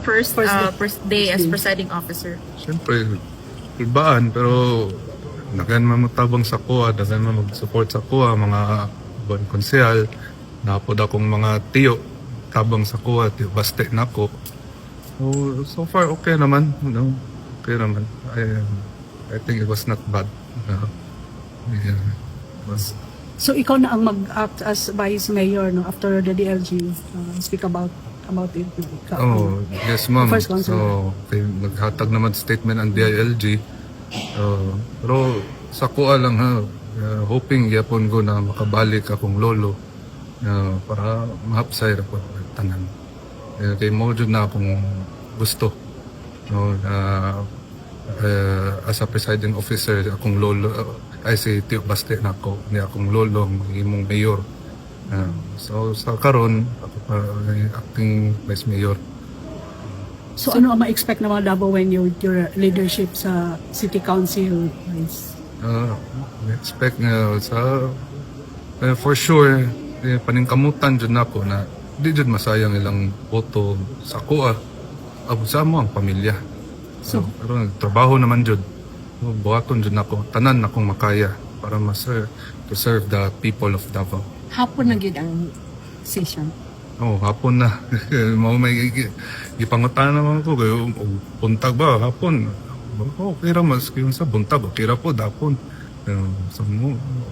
first day as presiding officer? Siyempre, ibaan, pero nagan man magtabang sa kuha, nagan man mag-support sa kuha, mga buwan konsehal, napod akong mga tiyo, tabang sa kuha, tiyo baste na ako. So far, okay naman. No? Okay naman. I think it was not bad. Yeah, it was. So ikaw na ang mag-act as vice mayor no after the DLG speak about it. No? Ikaw, Oh, yes ma'am. First councilor. So, naghatag naman statement ang DILG. Pero sa kuha lang ha, hoping yapon ko na makabalik akong lolo para mahapsay ra po tanan. Kay mo jud na akong gusto. No, as a presiding officer, akong lolo, ay si Tio Baste na ako, ni akong lolo, imong mayor. So sa karon ako pa acting vice mayor. So ano ang ma-expect ng mga Davao when your leadership sa city council is? Expect nga sa for sure paningkamutan jud nako na di jud masayang ilang boto sa kuha abot sa mo ang pamilya. So, Pero trabaho naman jud. Buhaton jud nako tanan akong makaya para to serve the people of Davao. Hapon na gid ang session. Hapon na. Mao may ipangutana naman ko kayo buntag ba hapon. Okay ra mas kung sa buntag okay ra po hapon. So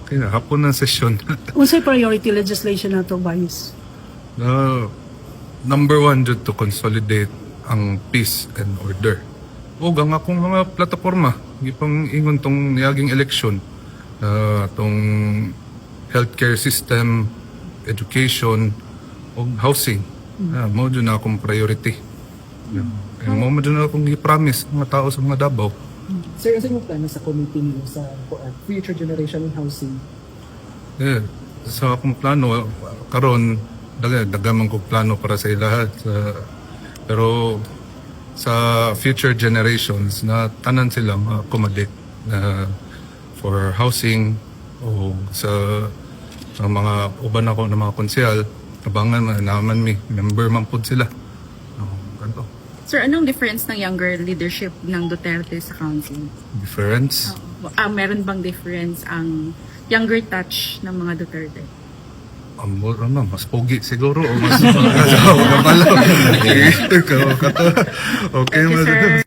okay na hapon na session. unsay priority legislation na to, Vice? Number one jud to consolidate ang peace and order. O ang akong mga plataforma, ipang ingon tong niaging eleksyon, tong healthcare system, education, o housing. Mao jud na akong priority. Mao jud na akong i-promise mga tao sa mga Davao. Sir, ano yung plano sa committee niyo sa future generation in housing? Sa akong plano, karon dagaman ko plano para sa ilahat. Pero sa future generations na tanan sila ma-accommodate for housing o sa mga uban ako ng mga konsehal, abangan naman member man pod sila. Ganto. Sir, anong difference ng younger leadership ng Duterte sa council? Difference. Meron bang difference ang younger touch ng mga Duterte? Mas pogi siguro o mas mga kasawa ka pala. Okay, Thank you, sir.